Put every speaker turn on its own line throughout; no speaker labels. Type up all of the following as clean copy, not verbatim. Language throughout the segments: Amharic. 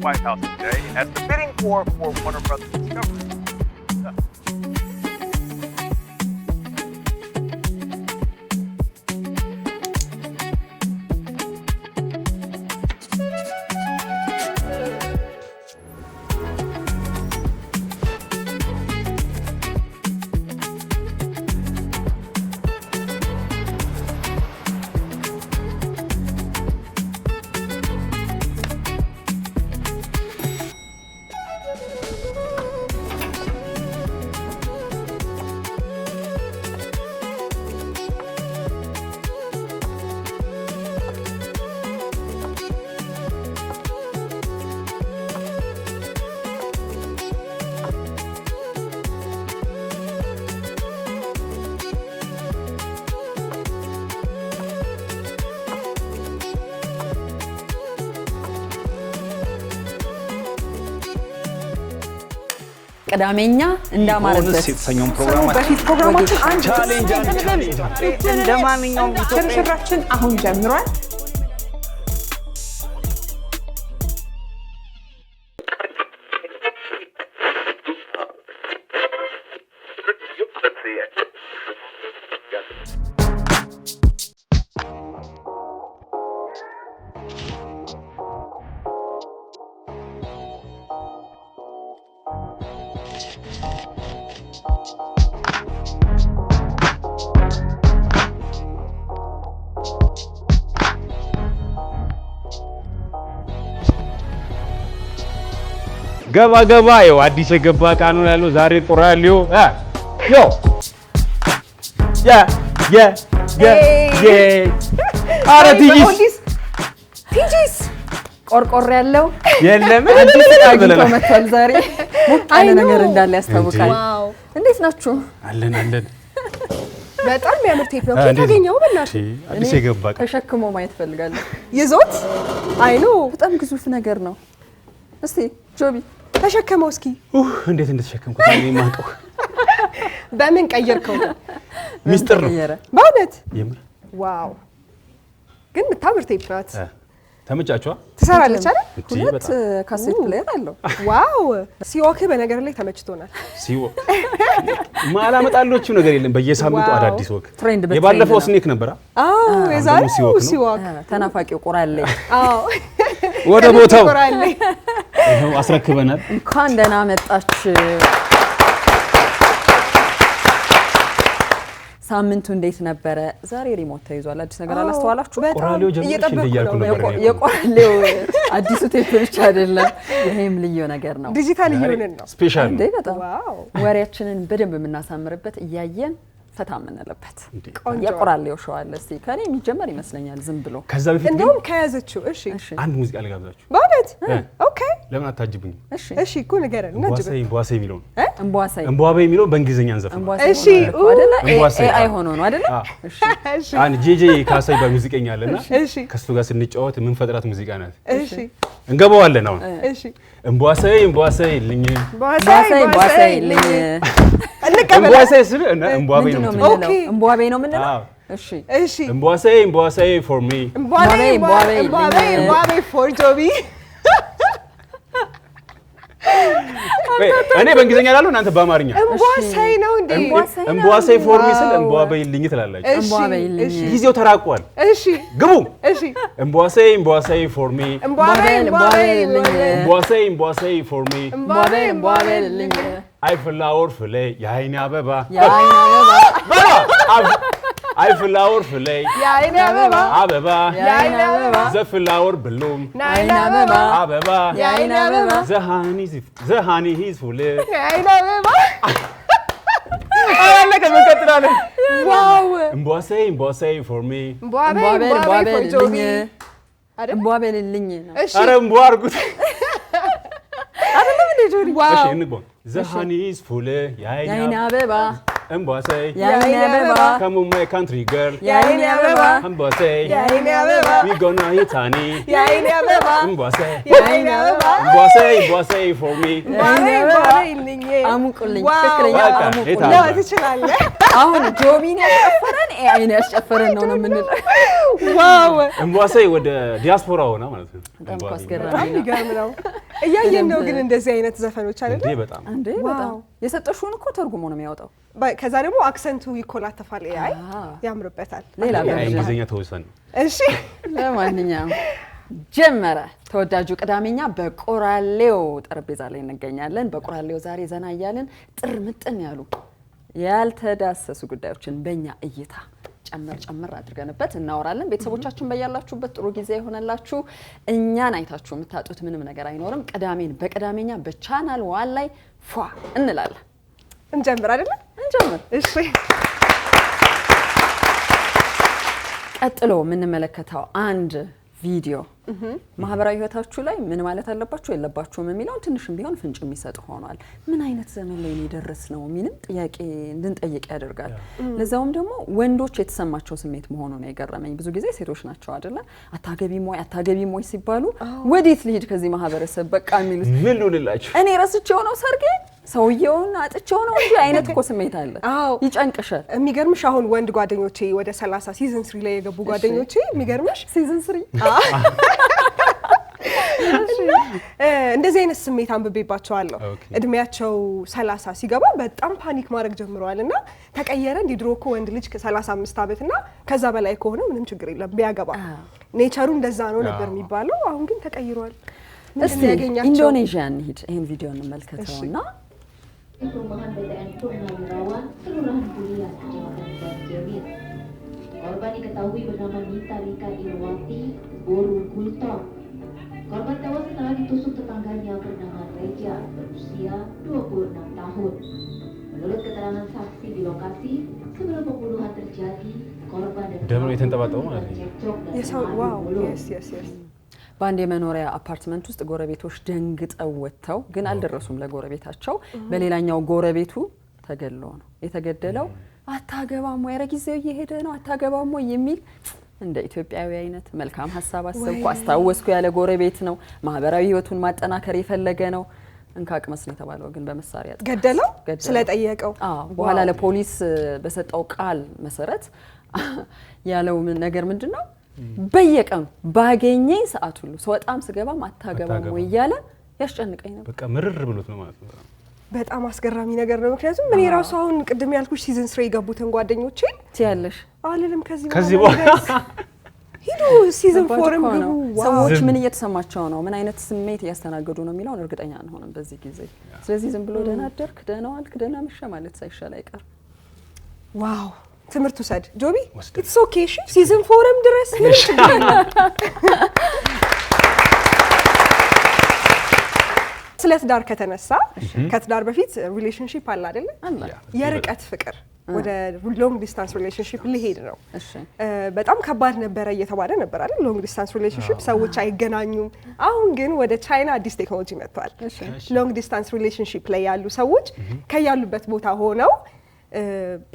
White House today as the bidding war for Warner Brothers Discovery.
ቀዳሜኛ እንዳማረበት
የተሰኘው ፕሮግራማችን
አንድ ቻሌንጅ እንደማንኛውም ኢትዮጵያችን አሁን ጀምሯል።
ገባ ገባ ይው አዲስ የገባ ቃኑን ያለው ዛሬ ጦራሊዮ ዮ አረ
ቲጂስ ቆርቆር ያለው
የለም
አዲስ አግኝቶ መጥቷል ዛሬ አለ ነገር እንዳለ ያስታውቃል። ዋው እንዴት ናችሁ?
አለን
በጣም የሚያምር ቴፕ ነው። ከተገኘው በእናትህ
አዲስ የገባ ቃ
ተሸክሞ ማየት ፈልጋለሁ።
ይዞት አይኑ
በጣም ግዙፍ ነገር ነው። እስቲ ጆቢ
ተሸከመው እስኪ
እንዴት እንደተሸከምኩት እኔ ማንቀው
በምን ቀየርከው?
ሚስጥር ነው
በእውነት
የምር
ዋው ግን የምታምር ቴፕ ናት።
ተመቻችኋ?
ትሰራለች አይደል?
ሁለት ካሴት ፕሌየር አለው።
ዋው ሲወክ በነገር ላይ ተመችቶናል።
ሲወክ ማላመጣሎቹ ነገር የለም። በየሳምንቱ አዳዲስ ወክ
ትሬንድ
የባለፈው ስኔክ ነበር።
የዛሬው ሲወክ
ተናፋቂው ቆራሌ
ወደ ቦታው ይሄው አስረክበናል።
እንኳን ደህና መጣች። ሳምንቱ እንዴት ነበረ? ዛሬ ሪሞት ተይዟል። አዲስ ነገር አላስተዋላችሁ?
ቆራሌው ጀምሮሽ እንደያልኩ ነበር።
የቆራሌው አዲሱ ቴፕ ብቻ አይደለም፣ ይሄም ልዩ ነገር ነው።
ዲጂታል ይሁንን ነው
ስፔሻል
እንዴ! በጣም ወሬያችንን በደንብ የምናሳምርበት እያየን ፈታ የምንልበት የቆራሌው ሾው አለ። እስቲ ከኔ የሚጀመር ይመስለኛል ዝም ብሎ
ከዛ በፊት
እንደውም ከያዘችው። እሺ
አንድ ሙዚቃ ልጋብዛችሁ።
በእውነት ኦኬ።
ለምን አታጅቡኝ?
እሺ እኮ ንገረን።
እምቧሴ የሚለው
እምቧሴ
የሚለው በእንግሊዘኛ እንዘፍን።
እሺ
አይ ሆኖ ነው አይደል?
እሺ
አንድ ጄጄ ካሳይ በሙዚቀኛ አለና ከሱ ጋር ስንጫወት ምን ፈጥራት ሙዚቃ ናት።
እሺ
እንገባዋለን አሁን።
እሺ
እምቧሴ ልኝ
እምቧሴ ልኝ
እምቧሴ ስለ እምቧቤ ነው
ኦኬ እምቧቤ ነው የምንለው።
እሺ
እምቧሴ for me
እምቧቤ for ጆቢ።
እኔ በእንግሊዘኛ ላለው እናንተ በአማርኛ
እምቧሴ ነው እንዴ?
እምቧሴ for me ስለ እምቧቤ ልኝ ትላላችሁ።
እምቧቤ ልኝ
ጊዜው ተራቋል።
እሺ
ግቡ።
እሺ
እምቧሴ for me
እምቧቤ ልኝ
እምቧሴ for me
እምቧቤ ልኝ
አይ ፍላወር ፍሌ የአይኔ አበባ አይ ፍላወር ፍሌ
የአይኔ አበባ የአይኔ አበባ
ዘፍላወር ብሉም አበባ
የአይኔ አበባ
ዘሃኒ ሂዝ ፉል
የአይኔ አበባ
አለቀ። እንቀጥላለን።
ዋው
እምቧሴ for me
እምቧቤ for ጆቢ
እምቧቤ ልኝ ነው።
ኧረ እምቧ አድርጉት
አይደለም እንዴ ጆሪ?
ዋው
እሺ እንግባ። ዘሃኒ ሂዝ ፉል
የአይኔ አበባ
እምቧሴ
የአይኔ አበባ
come on my country girl
የአይኔ አበባ
እምቧሴ
የአይኔ አበባ
we gonna hit honey
የአይኔ አበባ
እምቧሴ
የአይኔ አበባ
እምቧሴ for me
እምቧቤ ልኝ
አሙቁልኝ።
ዋው
ትክክለኛ
በቃ
አሙቁልኝ።
ነው ትችላለህ።
አሁን ጆቢን ያስጨፈረን ኤአይ ነው ያስጨፈረን ነው የምንለው።
ዋው
እምቧሳይ ወደ ዲያስፖራ ሆና ማለት ነው።
በጣም አስገራሚ ነው።
ይገርም ነው። እያየን ነው ግን እንደዚህ አይነት ዘፈኖች አይደል?
እንዴ
በጣም የሰጠሽውን እኮ ተርጉሞ ነው የሚያወጣው።
ከዛ ደግሞ አክሰንቱ ይኮላተፋል። ኤአይ ያምርበታል።
ሌላ
እንግሊዝኛ ተወሰነ።
እሺ
ለማንኛውም ጀመረ ተወዳጁ ቅዳሜኛ በቆራሌው ጠረጴዛ ላይ እንገኛለን። በቆራሌው ዛሬ ዘና እያልን ጥርምጥን ያሉ ያልተዳሰሱ ጉዳዮችን በእኛ እይታ ጨመር አድርገንበት እናወራለን። ቤተሰቦቻችን በያላችሁበት ጥሩ ጊዜ ይሆነላችሁ። እኛን አይታችሁ የምታጡት ምንም ነገር አይኖርም። ቅዳሜን በቅዳሜኛ በቻናል 1 ላይ ፏ እንላለን።
እንጀምር አይደል?
እንጀምር።
እሺ
ቀጥሎ የምንመለከተው አንድ ቪዲዮ ማህበራዊ ህይወታችሁ ላይ ምን ማለት አለባችሁ የለባችሁም የሚለውን ትንሽም ቢሆን ፍንጭ የሚሰጥ ሆኗል። ምን አይነት ዘመን ላይ ደረስ ነው ምንም ጥያቄ እንድንጠይቅ ያደርጋል። ለዛውም ደግሞ ወንዶች የተሰማቸው ስሜት መሆኑ ነው የገረመኝ። ብዙ ጊዜ ሴቶች ናቸው አይደለ አታገቢም ወይ ሲባሉ ወዴት ልሂድ ከዚህ ማህበረሰብ በቃ የሚሉት
ምን ልላችሁ
እኔ ረስቼው ነው ሰርጌ ሰውየውን አጥቼው ነው እንጂ አይነት እኮ ስሜት አለ። ይጨንቅሻል።
የሚገርምሽ አሁን ወንድ ጓደኞቼ ወደ 30 ሲዝን 3 ላይ የገቡ ጓደኞቼ የሚገርምሽ
ሲዝን 3
እንደዚህ አይነት ስሜት አንብቤባቸዋለሁ። እድሜያቸው 30 ሲገባ በጣም ፓኒክ ማድረግ ጀምረዋልና ተቀየረ። እንደ ድሮ እኮ ወንድ ልጅ ከ35 ዓመትና ከዛ በላይ ከሆነ ምንም ችግር የለም ቢያገባ ኔቸሩ እንደዛ ነው ነበር የሚባለው። አሁን ግን ተቀይሯል።
እስቲ ኢንዶኔዥያ እንሂድ። ይሄን ቪዲዮ እንመልከተውና
Perumahan BTN Purnawirawan, Kelurahan Bulian, Kecamatan Banjarmasin. Korban diketahui bernama Nita Rika Irwati Boru Gultom. Korban tewas setelah ditusuk tetangganya bernama Reja berusia 26 tahun. Menurut keterangan saksi di lokasi, sebelum pembunuhan terjadi, korban dan cekcok dan
wow.
በአንድ የመኖሪያ አፓርትመንት ውስጥ ጎረቤቶች ደንግጠው ወጥተው ግን አልደረሱም ለጎረቤታቸው። በሌላኛው ጎረቤቱ ተገድሎ ነው የተገደለው። አታገባም ወይ ጊዜው እየሄደ ነው አታገባም ወይ የሚል እንደ ኢትዮጵያዊ አይነት መልካም ሐሳብ አስተዋወስኩ ያለ ጎረቤት ነው። ማህበራዊ ህይወቱን ማጠናከር የፈለገ ነው። እንካቅመስ ነው የተባለው ግን በመሳሪያ
ገደለው ስለጠየቀው።
በኋላ ለፖሊስ በሰጠው ቃል መሰረት ያለው ነገር ምንድነው? በየቀኑ ባገኘኝ ሰዓት ሁሉ ሰውጣም ስገባም አታገባም ወይ ያለ ያስጨንቀኝ ነበር።
በቃ ምርር ብሎት ነው ማለት ነው።
በጣም አስገራሚ ነገር ነው። ምክንያቱም ምን የራሱ አሁን ቅድም ያልኩሽ ሲዝን 3 የገቡትን ጓደኞቼ
ትያለሽ
አልልም ከዚህ በኋላ ሂዱ ሲዝን 4ም ግቡ።
ሰዎች ምን እየተሰማቸው ነው ምን አይነት ስሜት ያስተናገዱ ነው የሚለውን እርግጠኛ አንሆንም በዚህ ጊዜ። ስለዚህ ዝም ብሎ ደህና አደርክ ደህና ዋልክ ደህና መሸ ማለት ሳይሻል አይቀር።
ዋው ትምርቱ ሰድ ጆቢ ኢትስ ኦኬ እሺ ሲዝን 4ም ድረስ ምን ስለ ትዳር ከተነሳ ከትዳር በፊት ሪሌሽንሺፕ አለ አይደል? የርቀት ፍቅር ወደ ሎንግ ዲስታንስ ሪሌሽንሺፕ ሊሄድ ነው። በጣም ከባድ ነበር እየተባለ ነበር አይደል? ሎንግ ዲስታንስ ሪሌሽንሺፕ ሰዎች አይገናኙም። አሁን ግን ወደ ቻይና አዲስ ቴክኖሎጂ መጥቷል። ሎንግ ዲስታንስ ሪሌሽንሺፕ ላይ ያሉ ሰዎች ከያሉበት ቦታ ሆነው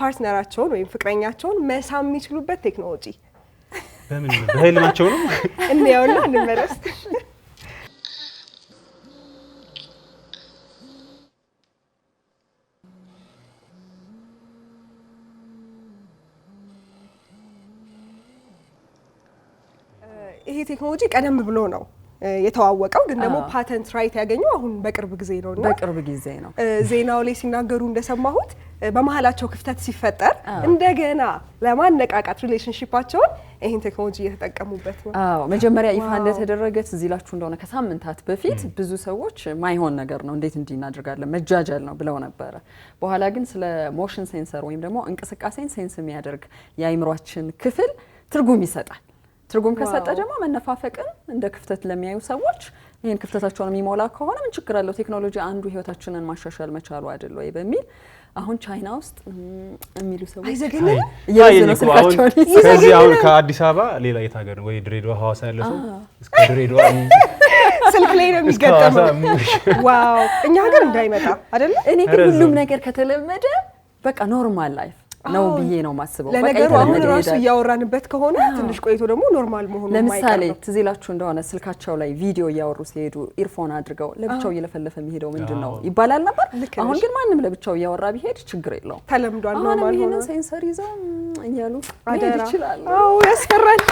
ፓርትነራቸውን ወይም ፍቅረኛቸውን መሳም የሚችሉበት ቴክኖሎጂ
በምን በህልማቸው ነው
እንየውና እንመለስ። ይሄ ቴክኖሎጂ ቀደም ብሎ ነው የተዋወቀው ግን ደግሞ ፓተንት ራይት ያገኘው አሁን በቅርብ ጊዜ ነውና
በቅርብ ጊዜ ነው።
ዜናው ላይ ሲናገሩ እንደሰማሁት በመሃላቸው ክፍተት ሲፈጠር እንደገና ለማነቃቃት ሪሌሽንሺፓቸውን ይሄን ቴክኖሎጂ እየተጠቀሙበት ነው።
መጀመሪያ ይፋ እንደተደረገ ዝላችሁ እንደሆነ ከሳምንታት በፊት ብዙ ሰዎች ማይሆን ነገር ነው እንዴት እንዲናደርጋለን መጃጃል ነው ብለው ነበር። በኋላ ግን ስለ ሞሽን ሴንሰር ወይም ደግሞ እንቅስቃሴን ሴንስ የሚያደርግ የአይምሮአችን ክፍል ትርጉም ይሰጣል። ትርጉም ከሰጠ ደግሞ መነፋፈቅን እንደ ክፍተት ለሚያዩ ሰዎች ይሄን ክፍተታቸውን የሚሞላ ከሆነ ምን ችግር አለው? ቴክኖሎጂ አንዱ ህይወታችንን ማሻሻል መቻሉ አይደል ወይ በሚል አሁን ቻይና ውስጥ የሚሉ ሰዎች
አይዘገንም
ከዚህ አሁን ከአዲስ አበባ ሌላ የት ሀገር ወይ ድሬዳዋ ሐዋሳ ያለ ሰው እስከ ድሬዳዋ
ስልክ ላይ ነው የሚገጠመው። ዋው እኛ ሀገር እንዳይመጣ አይደል?
እኔ ግን ሁሉም ነገር ከተለመደ በቃ ኖርማል ላይፍ ነው ብዬ ነው ማስበው።
ለነገሩ አሁን ራሱ እያወራንበት ከሆነ ትንሽ ቆይቶ ደግሞ ኖርማል መሆኑ
ለምሳሌ ትዝ ይላችሁ እንደሆነ ስልካቸው ላይ ቪዲዮ እያወሩ ሲሄዱ ኢርፎን አድርገው ለብቻው እየለፈለፈ የሚሄደው ምንድነው ይባላል ነበር። አሁን ግን ማንንም ለብቻው እያወራ ቢሄድ ችግር የለውም።
ተለምዷል። ኖርማል ሆኖ
ሴንሰር ይዘው እያሉ
አደራ
ይችላል።
አዎ ያስፈራል።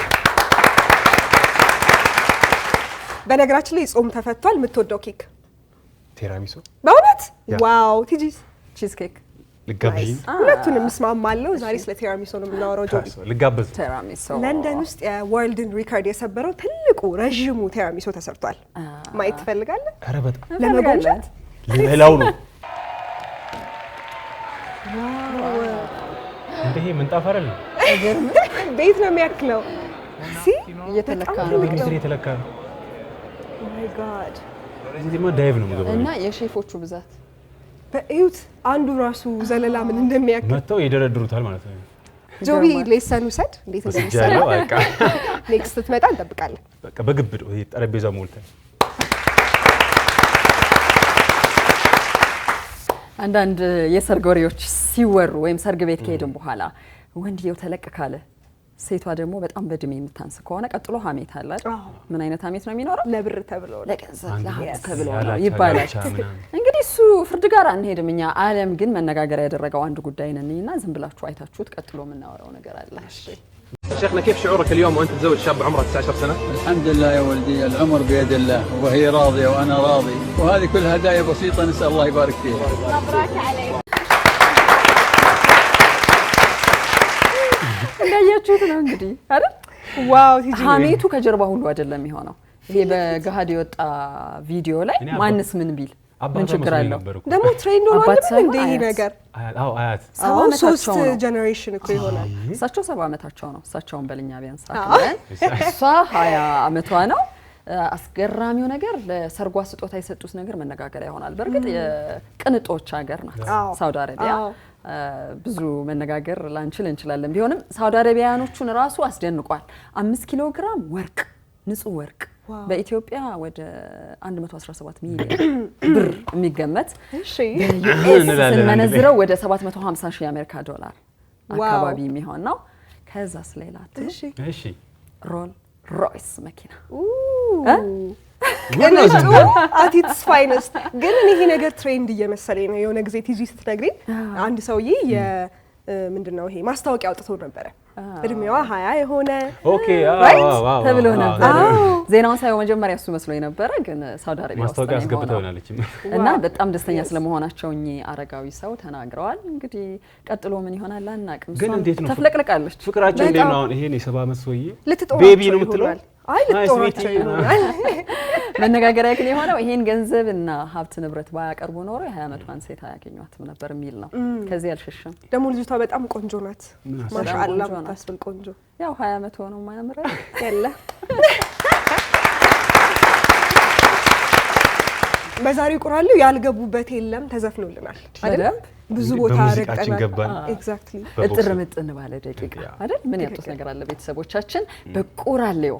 በነገራችን ላይ ጾም ተፈቷል። የምትወደው ኬክ?
ቲራሚሱ።
በእውነት ዋው። ቲጂ
ቺዝ ኬክ
ልጋብዥ?
ሁለቱንም እስማማለሁ። ዛሬ ስለ ቲራሚሱ ነው የምናወራው። ጆቢ
ልጋብዝ።
ቲራሚሱ
ለንደን ውስጥ የወርልድን ሪከርድ የሰበረው ትልቁ ረዥሙ ቲራሚሱ ተሰርቷል። ማየት ትፈልጋለህ?
ኧረ በጣም
ለመጎብኘት
ሌላው ነው። እንዴ ምንጣፍ አይደል?
ቤት ነው የሚያክለው። ሲ
እየተለካ ነው
በሜትር የተለካ ነው።
ኦ ማይ ጋድ።
እዚህማ ዳይቭ ነው የምገባው።
እና የሼፎቹ ብዛት
በእዩት አንዱ ራሱ ዘለላ ምን እንደሚያክል
መጥተው ይደረድሩታል ማለት ነው።
ጆቢ ሌሰን ውሰድ እንዴት እንደሚሰራ።
በቃ
ኔክስት ትመጣ እንጠብቃለን።
በቃ በግብድ ይሄ ጠረጴዛ ሞልተን
አንዳንድ የሰርግ ወሬዎች ሲወሩ ወይም ሰርግ ቤት ከሄድን በኋላ ወንድየው ተለቅ ካለ ሴቷ ደግሞ በጣም በእድሜ የምታንስ ከሆነ ቀጥሎ ሀሜት አለ አይደል? ምን አይነት ሀሜት ነው የሚኖረው?
ለብር ተብሎ
ለገንዘብ ተብሎ ነው ይባላል። እንግዲህ እሱ ፍርድ ጋር አንሄድም እኛ። ዓለም ግን መነጋገር ያደረገው አንድ ጉዳይ ነኝና ዝም ብላችሁ አይታችሁት ቀጥሎ የምናወራው ነገር አለ።
شيخنا كيف شعورك اليوم وانت تزوج شاب عمره 19 سنه؟
الحمد لله يا ولدي، العمر بيد الله وهي راضيه وانا راضي، وهذه كل هدايا بسيطه نسال الله يبارك فيها.
مبروك عليك.
እንዳያችሁት ነው እንግዲህ አይደል?
ዋው ቲጂ
ሀሜቱ ከጀርባ ሁሉ አይደለም የሚሆነው። ይሄ በገሃድ የወጣ ቪዲዮ ላይ ማንስ ምን ቢል ምን ችግር አለው?
ደግሞ ትሬንድ ሆኗል እንዴ ይሄ ነገር?
አዎ አያት
ሶስት ጀነሬሽን እኮ ይሆናል።
እሳቸው 70 ዓመታቸው ነው። እሳቸውን በልኛ ቢያንስ አክለን እሷ 20 ዓመቷ ነው። አስገራሚው ነገር ለሰርጓ ስጦታ የሰጡት ነገር መነጋገሪያ ይሆናል። በእርግጥ የቅንጦች ሀገር ናት ሳውዲ አረቢያ። ብዙ መነጋገር ላንችል እንችላለን። ቢሆንም ሳውዲ አረቢያኖቹን ራሱ አስደንቋል። 5 ኪሎ ግራም ወርቅ፣ ንጹህ ወርቅ በኢትዮጵያ ወደ 117 ሚሊዮን ብር የሚገመት ስንመነዝረው ወደ 750 ሺህ የአሜሪካ ዶላር አካባቢ የሚሆን ነው። ከዛስ ሌላ
እሺ
ሮል ሮይስ መኪና
ቅንጡ አቲትስ ፋይነስት። ግን ይሄ ነገር ትሬንድ እየመሰለኝ ነው። የሆነ ጊዜ ቲጂ ስትነግሪኝ አንድ ሰውዬ ምንድነው ይሄ ማስታወቂያ አውጥቶ ነበረ። እድሜዋ 20 የሆነ
ኦኬ
ተብሎ ነበር። ዜናውን ሳይሆን መጀመሪያ እሱ መስሎኝ ነበረ፣ ግን ሳውዲ አረቢያ
ማስታወቂያ አስገብተውናለች
እና በጣም ደስተኛ ስለመሆናቸው እኚህ አረጋዊ ሰው ተናግረዋል። እንግዲህ ቀጥሎ ምን ይሆናል አናውቅም።
ግን እንዴት ነው
ተፍለቅልቃለች
ፍቅራቸው? እንዴት ነው አሁን ይሄን የ70 ዓመት ሰውዬ
ልትጦራቸው
ቤቢ ነው የምትለው?
አይ ልትጦራቸው ይሆናል።
መነጋገሪያ ግን የሆነው ይሄን ገንዘብና ሀብት ንብረት ባያቀርቡ ኖሮ የ20 ዓመቷን ሴት አያገኟትም ነበር የሚል ነው። ከዚህ አልሸሸም።
ደግሞ ልጅቷ በጣም ቆንጆ ናት። ማሻአላ ታስብል ቆንጆ።
ያው 20 ዓመት ሆኖ ማያምር
ያለ በዛሬው ቁራሌው ያልገቡበት የለም ተዘፍኖልናል አይደል? ብዙ ቦታ
ረግጠናል።
ኤግዛክትሊ
እጥር ምጥን ባለ ደቂቃ አይደል? ምን ያጡት ነገር አለ ቤተሰቦቻችን? በቁራሌው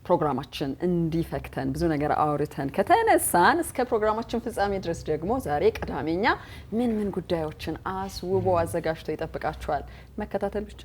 ፕሮግራማችን እንዲፈክተን ብዙ ነገር አውርተን ከተነሳን እስከ ፕሮግራማችን ፍጻሜ ድረስ ደግሞ ዛሬ ቅዳሜኛ ምን ጉዳዮችን አስውቦ አዘጋጅቶ ይጠብቃችኋል። መከታተል ብቻ።